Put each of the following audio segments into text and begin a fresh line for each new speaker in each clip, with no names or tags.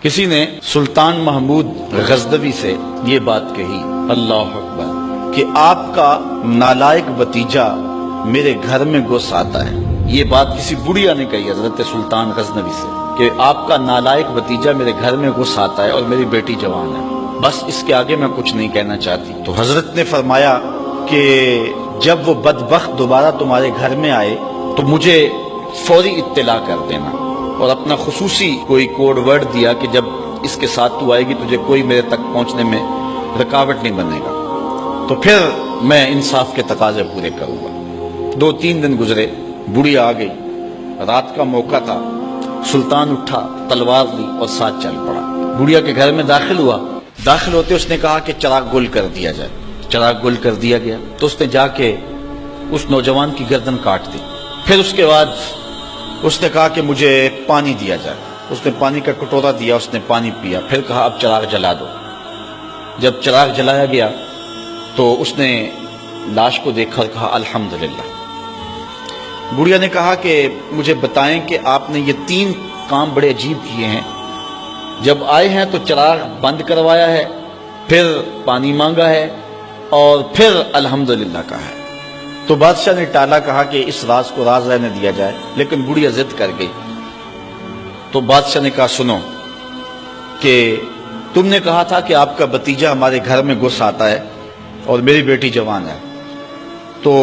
کسی نے سلطان محمود غزنوی سے یہ بات کہی، اللہ اکبر، کہ آپ کا نالائق بھتیجا میرے گھر میں گھس آتا ہے۔ یہ بات کسی بڑھیا نے کہی حضرت سلطان غزنوی سے کہ آپ کا نالائق بھتیجا میرے گھر میں گھس آتا ہے اور میری بیٹی جوان ہے، بس اس کے آگے میں کچھ نہیں کہنا چاہتی۔ تو حضرت نے فرمایا کہ جب وہ بدبخت دوبارہ تمہارے گھر میں آئے تو مجھے فوری اطلاع کر دینا، اور اپنا خصوصی کوئی کوڈ ورڈ دیا کہ جب اس کے ساتھ تو آئے گی تجھے کوئی میرے تک پہنچنے میں رکاوٹ نہیں بنے گا، تو پھر میں انصاف کے تقاضے پورے کروں گا۔ 2-3 دن گزرے، بڑھیا آ گئی، رات کا موقع تھا، سلطان اٹھا، تلوار لی اور ساتھ چل پڑا۔ بڑھیا کے گھر میں داخل ہوا، داخل ہوتے اس نے کہا کہ چراغ گل کر دیا جائے۔ چراغ گل کر دیا گیا تو اس نے جا کے اس نوجوان کی گردن کاٹ دی۔ پھر اس کے بعد اس نے کہا کہ مجھے پانی دیا جائے۔ اس نے پانی کا کٹورا دیا، اس نے پانی پیا، پھر کہا اب چراغ جلا دو۔ جب چراغ جلایا گیا تو اس نے لاش کو دیکھا اور کہا الحمدللہ۔ بڑھیا نے کہا کہ مجھے بتائیں کہ آپ نے یہ 3 کام بڑے عجیب کیے ہیں، جب آئے ہیں تو چراغ بند کروایا ہے، پھر پانی مانگا ہے اور پھر الحمدللہ کہا ہے۔ تو بادشاہ نے ٹالا، کہا کہ اس راز کو راز رہنے دیا جائے، لیکن بڑھیا ضد کر گئی۔ تو بادشاہ نے کہا سنو کہ تم نے کہا تھا کہ آپ کا بھتیجا ہمارے گھر میں گھس آتا ہے اور میری بیٹی جوان ہے، تو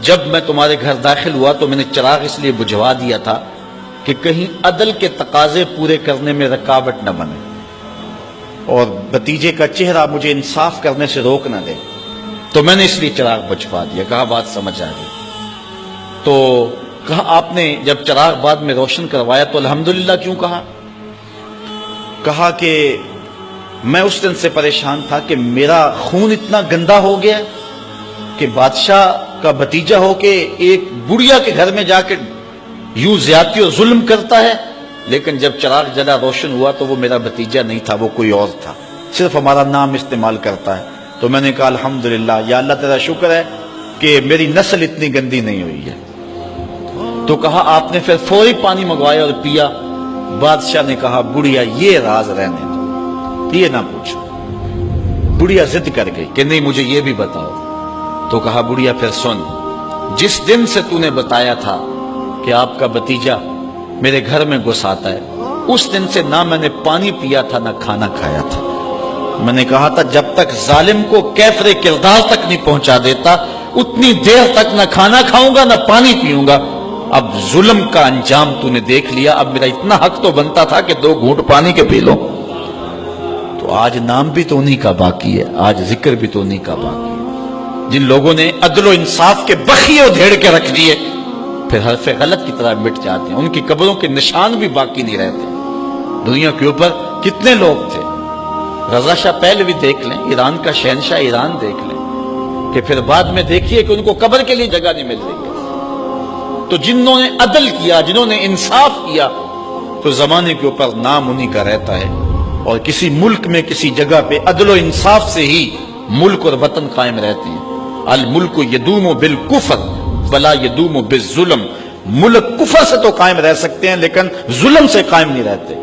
جب میں تمہارے گھر داخل ہوا تو میں نے چراغ اس لیے بجھوا دیا تھا کہ کہیں عدل کے تقاضے پورے کرنے میں رکاوٹ نہ بنے اور بھتیجے کا چہرہ مجھے انصاف کرنے سے روک نہ دے، تو میں نے اس لیے چراغ بجھوا دیا۔ کہا بات سمجھ آ گئی۔ تو کہا آپ نے جب چراغ بعد میں روشن کروایا تو الحمدللہ کیوں کہا؟ کہا کہ میں اس دن سے پریشان تھا کہ میرا خون اتنا گندا ہو گیا کہ بادشاہ کا بھتیجا ہو کے ایک بڑھیا کے گھر میں جا کے یوں زیادتی اور ظلم کرتا ہے، لیکن جب چراغ جلا روشن ہوا تو وہ میرا بھتیجا نہیں تھا، وہ کوئی اور تھا، صرف ہمارا نام استعمال کرتا ہے۔ تو میں نے کہا الحمدللہ، یا اللہ تیرا شکر ہے کہ میری نسل اتنی گندی نہیں ہوئی ہے۔ تو کہا آپ نے پھر فوری پانی منگوایا اور پیا۔ بادشاہ نے کہا بڑھیا یہ راز رہنے دو، یہ نہ پوچھو۔ بڑھیا ضد کر گئی کہ نہیں مجھے یہ بھی بتاؤ۔ تو کہا بڑھیا پھر سن، جس دن سے تو نے بتایا تھا کہ آپ کا بھتیجا میرے گھر میں گھس آتا ہے، اس دن سے نہ میں نے پانی پیا تھا نہ کھانا کھایا تھا۔ میں نے کہا تھا جب تک ظالم کو کیفر کردار تک نہیں پہنچا دیتا اتنی دیر تک نہ کھانا کھاؤں گا نہ پانی پیوں گا۔ اب ظلم کا انجام تو نے دیکھ لیا، اب میرا اتنا حق تو بنتا تھا کہ 2 گھونٹ پانی کے پی لو۔ تو آج نام بھی تو انہی کا باقی ہے، آج ذکر بھی تو انہی کا باقی ہے، جن لوگوں نے عدل و انصاف کے بخیے ادھیڑ کے رکھ دیے، پھر حرف غلط کی طرح مٹ جاتے ہیں، ان کی قبروں کے نشان بھی باقی نہیں رہتے۔ دنیا کے اوپر کتنے لوگ تھے، رضا شاہ پہلوی دیکھ لیں، ایران کا شہنشاہ ایران دیکھ لیں، کہ پھر بعد میں دیکھیے کہ ان کو قبر کے لیے جگہ نہیں مل رہی۔ تو جنہوں نے عدل کیا، جنہوں نے انصاف کیا، تو زمانے کے اوپر نام انہی کا رہتا ہے، اور کسی ملک میں کسی جگہ پہ عدل و انصاف سے ہی ملک اور وطن قائم رہتے ہیں۔ الملک یدوم بالکفر ولا یدوم بالظلم، ملک کفر سے تو قائم رہ سکتے ہیں لیکن ظلم سے قائم نہیں رہتے۔